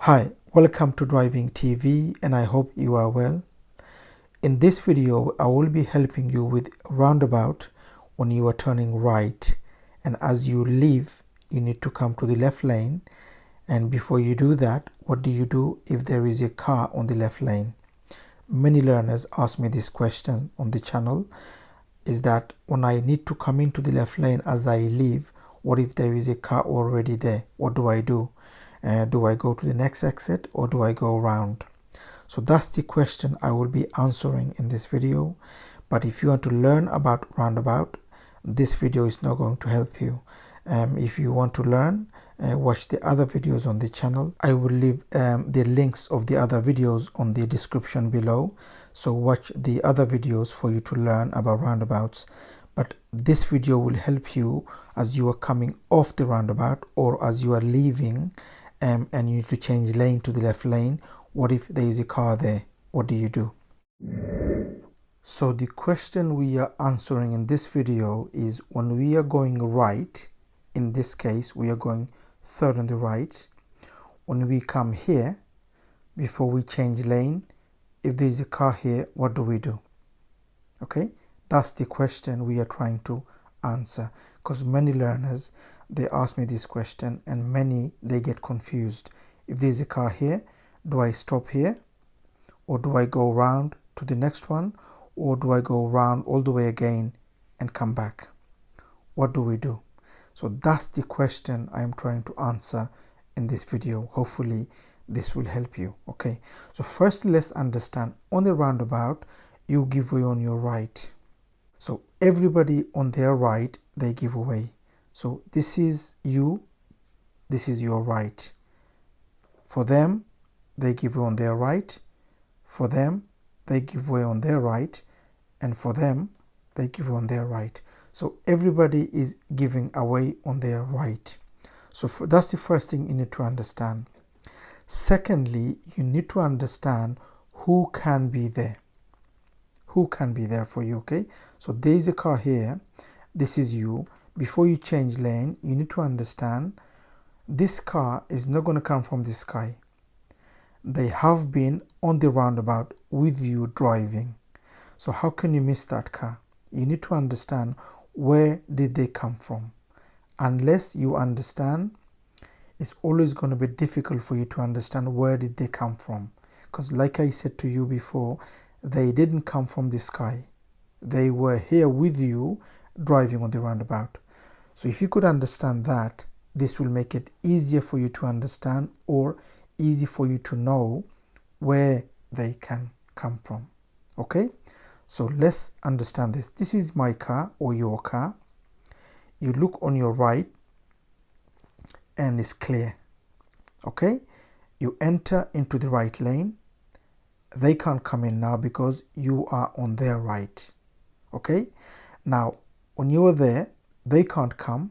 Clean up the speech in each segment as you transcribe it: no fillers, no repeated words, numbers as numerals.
Hi, welcome to Driving TV and I hope you are well. In this video, I will be helping you with roundabout when you are turning right, and as you leave, you need to come to the left lane. And before you do that, what do you do if there is a car on the left lane? Many learners ask me this question on the channel, is that when I need to come into the left lane as I leave, what if there is a car already there? What do I do? Do I go to the next exit or do I go around? So that's the question I will be answering in this video. But if you want to learn about roundabout, this video is not going to help you. If you want to learn, watch the other videos on the channel. I will leave the links of the other videos on the description below. So watch the other videos for you to learn about roundabouts. But this video will help you as you are coming off the roundabout or as you are leaving and you need to change lane to the left lane. What if there is a car there? What do you do? So the question we are answering in this video is when we are going right, in this case we are going third on the right, when we come here, before we change lane, if there is a car here, what do we do? Okay, that's the question we are trying to answer, because many learners, they ask me this question and many, they get confused. If there is a car here, do I stop here or do I go around to the next one, or do I go around all the way again and come back? What do we do? So that's the question I am trying to answer in this video. Hopefully this will help you. Okay, so first let's understand, on the roundabout you give way on your right. So everybody on their right, they give away. So this is you, this is your right. For them, they give way on their right. For them, they give way on their right. And for them, they give way on their right. So everybody is giving away on their right. So that's the first thing you need to understand. Secondly, you need to understand who can be there. Who can be there for you, okay? So there is a car here. This is you. Before you change lane, you need to understand this car is not going to come from the sky. They have been on the roundabout with you driving. So how can you miss that car? You need to understand, where did they come from? Unless you understand, it's always going to be difficult for you to understand where did they come from. Because like I said to you before, they didn't come from the sky. They were here with you driving on the roundabout. So if you could understand that, this will make it easier for you to understand, or easy for you to know where they can come from. Okay, so let's understand this. This is my car or your car. You look on your right and it's clear. Okay, you enter into the right lane. They can't come in now because you are on their right. Okay, now when you were there, they can't come.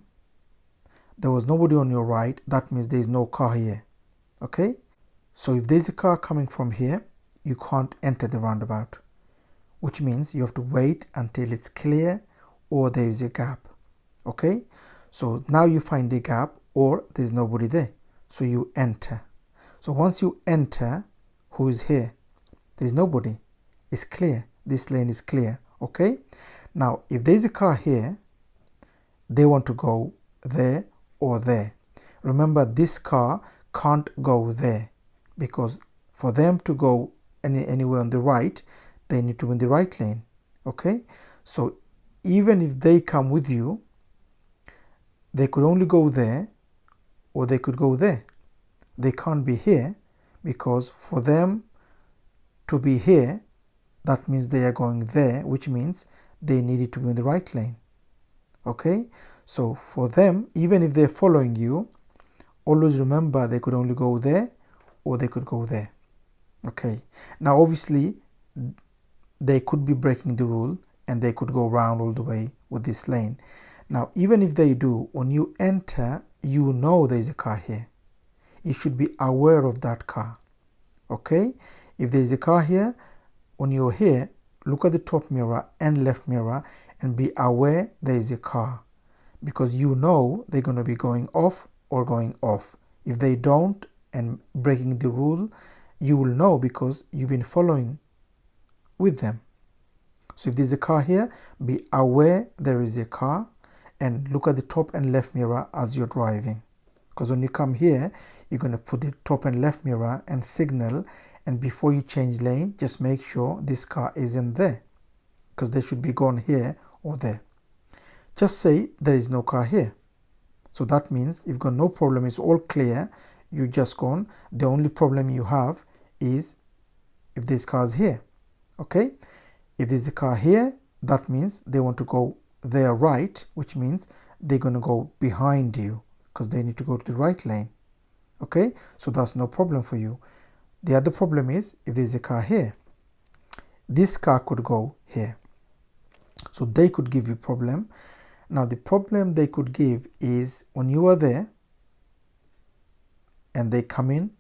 There was nobody on your right. That means there is no car here. Okay, so if there's a car coming from here, you can't enter the roundabout, which means you have to wait until it's clear or there is a gap. Okay, so now you find a gap or there's nobody there, so you enter. So once you enter, who is here? There's nobody. It's clear. This lane is clear. Okay, now if there's a car here, they want to go there or there. Remember, this car can't go there, because for them to go anywhere on the right, they need to be in the right lane. Okay, so even if they come with you, they could only go there or they could go there. They can't be here, because for them to be here, that means they are going there, which means they needed to be in the right lane. Okay, so for them, even if they're following you, always remember they could only go there or they could go there. Okay, now obviously they could be breaking the rule and they could go around all the way with this lane. Now even if they do, when you enter, you know there is a car here. You should be aware of that car. Okay, if there is a car here, when you're here, look at the top mirror and left mirror and be aware there is a car, because you know they're going to be going off or going off. If they don't, and breaking the rule, you will know because you've been following with them. So if there's a car here, be aware there is a car and look at the top and left mirror as you're driving. Because when you come here, you're going to put the top and left mirror and signal, and before you change lane, just make sure this car isn't there, because they should be gone here or there. Just say there is no car here. So that means you've got no problem, it's all clear, you just gone. The only problem you have is if there's cars here. Okay, if there's a car here, that means they want to go their right, which means they're going to go behind you because they need to go to the right lane. Okay, so that's no problem for you. The other problem is if there's a car here, this car could go here, so they could give you problem. Now the problem they could give is when you are there and they come in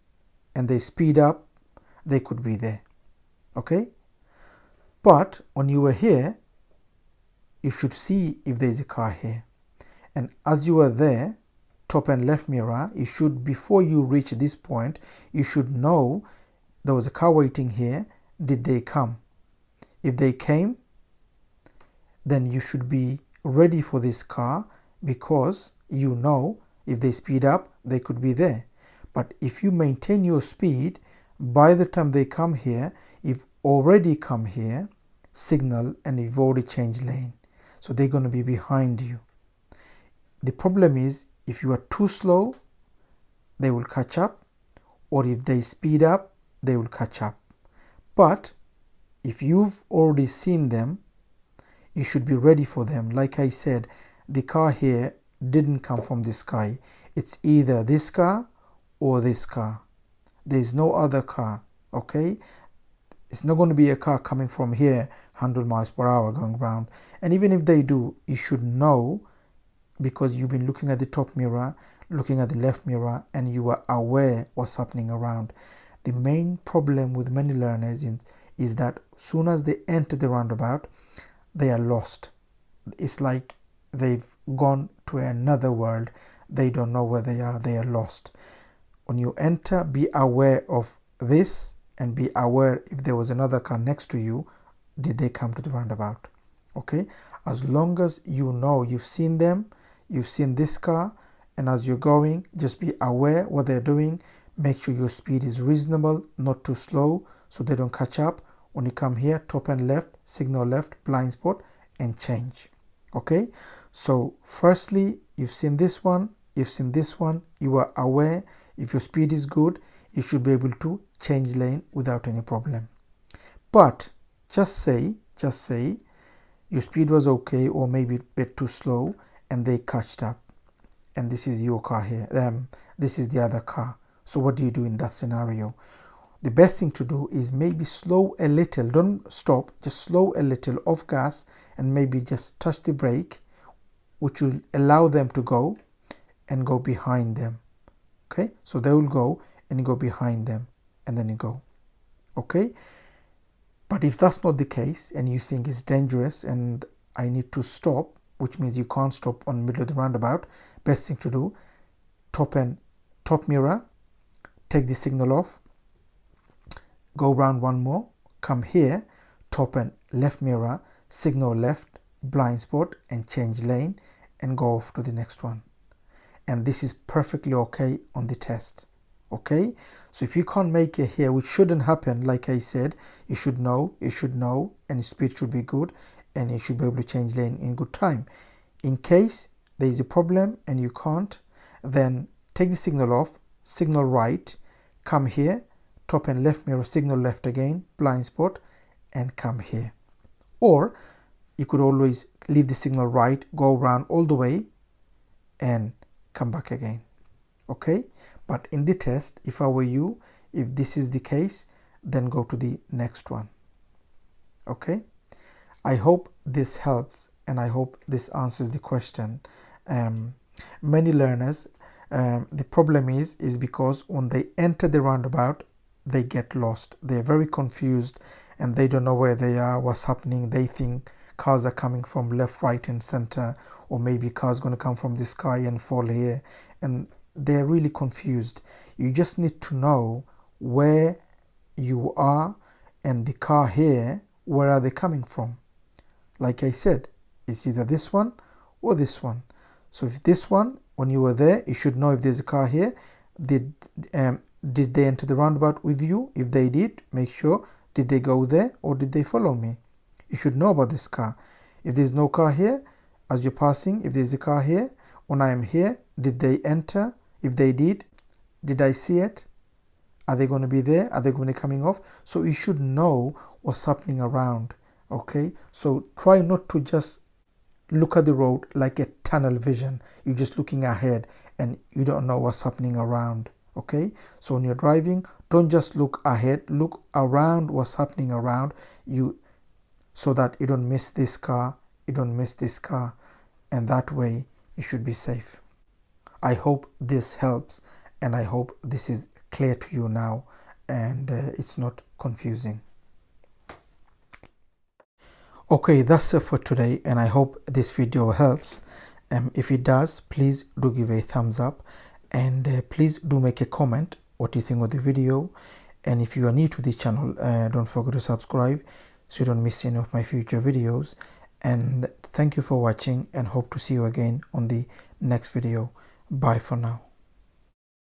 and they speed up, they could be there. Okay, but when you were here, you should see if there is a car here, and as you are there, top and left mirror, you should, before you reach this point, you should know there was a car waiting here. Did they come? If they came, then you should be ready for this car, because you know if they speed up, they could be there. But if you maintain your speed, by the time they come here, you've already come here, signal, and you've already changed lane, so they're going to be behind you. The problem is if you are too slow, they will catch up, or if they speed up, they will catch up. But if you've already seen them, you should be ready for them. Like I said, the car here didn't come from the sky. It's either this car or this car. There's no other car. Okay, it's not going to be a car coming from here 100 miles per hour going around. And even if they do, you should know, because you've been looking at the top mirror, looking at the left mirror, and you are aware what's happening around. The main problem with many learners is that soon as they enter the roundabout, they are lost. It's like they've gone to another world. They don't know where they are lost. When you enter, be aware of this, and be aware if there was another car next to you, did they come to the roundabout? Okay, as long as you know you've seen them, you've seen this car, and as you're going, just be aware what they're doing. Make sure your speed is reasonable, not too slow, so they don't catch up. When you come here, top and left, signal left, blind spot, and change. Okay, so firstly, you've seen this one, you've seen this one, you are aware. If your speed is good, you should be able to change lane without any problem. But just say your speed was okay, or maybe a bit too slow, and they catched up, and this is your car here, this is the other car. So what do you do in that scenario? The best thing to do is maybe slow a little. Don't stop, just slow a little off gas, and maybe just touch the brake, which will allow them to go and go behind them. Okay, so they will go and you go behind them, and then you go. Okay, but if that's not the case and you think it's dangerous and I need to stop, which means you can't stop on the middle of the roundabout, best thing to do, top mirror, take the signal off, go around one more, come here, top and left mirror, signal left, blind spot, and change lane, and go off to the next one. And this is perfectly okay on the test. Okay, so if you can't make it here, which shouldn't happen, like I said, you should know, and your speed should be good, and you should be able to change lane in good time. In case there is a problem and you can't, then take the signal off, signal right, come here, top and left mirror, signal left again, blind spot, and come here. Or you could always leave the signal right, go around all the way, and come back again. Okay, but in the test, if I were you, if this is the case, then go to the next one. Okay, I hope this helps, and I hope this answers the question. Many learners, the problem is because when they enter the roundabout, they get lost. They're very confused and they don't know where they are, what's happening. They think cars are coming from left, right, and center, or maybe cars going to come from the sky and fall here, and they're really confused. You just need to know where you are and the car here, where are they coming from. Like I said, it's either this one or this one. So if this one, when you were there, you should know if there's a car here. Did they enter the roundabout with you? If they did, make sure, did they go there or did they follow me? You should know about this car. If there's no car here, as you're passing, if there's a car here, when I am here, did they enter? If they did I see it? Are they going to be there? Are they going to be coming off? So you should know what's happening around. Okay, so try not to just look at the road like a tunnel vision. You're just looking ahead and you don't know what's happening around. Okay, so when you're driving, don't just look ahead, look around what's happening around you, so that you don't miss this car, you don't miss this car, and that way you should be safe. I hope this helps, and I hope this is clear to you now and it's not confusing. Okay, that's it for today, and I hope this video helps. If it does, please do give a thumbs up, and please do make a comment what you think of the video. And if you are new to the channel, don't forget to subscribe so you don't miss any of my future videos. And thank you for watching, and hope to see you again on the next video. Bye for now.